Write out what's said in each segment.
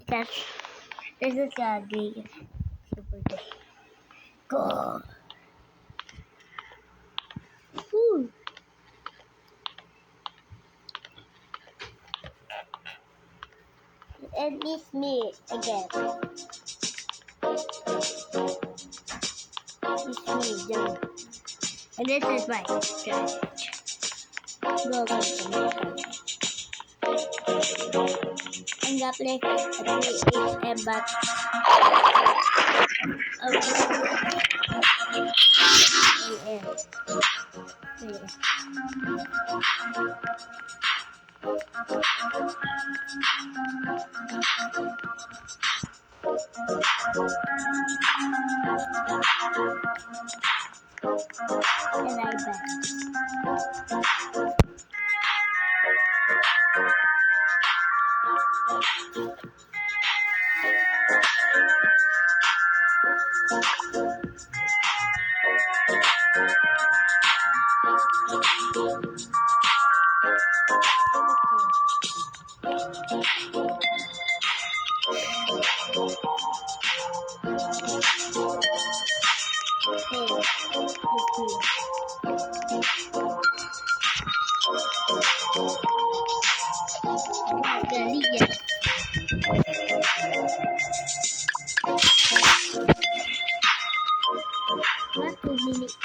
That's this is a great super good. Go. Woo. And this me again. This me done. And this is my strategy. Go. I'm gonna play a but and I bet. What 2 minutes?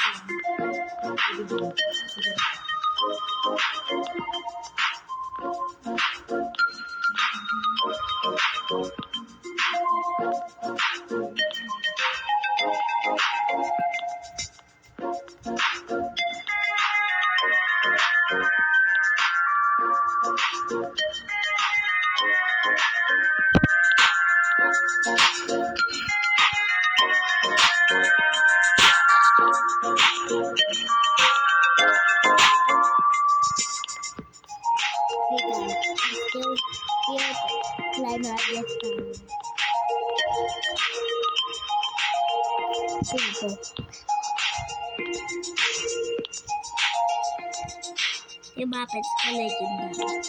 Still here climb at this time. Simple. Yung Muppets ka legendary.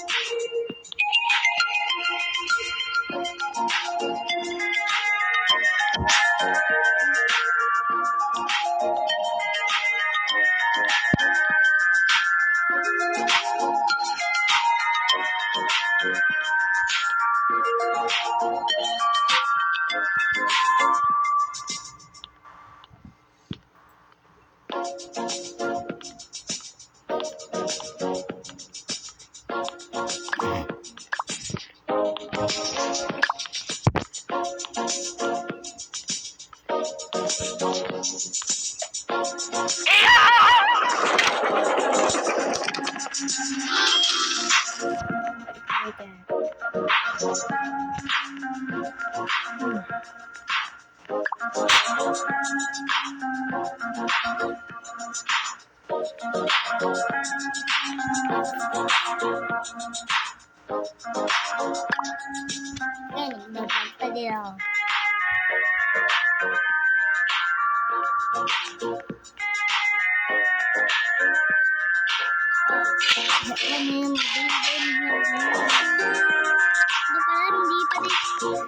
Hindi pa rin.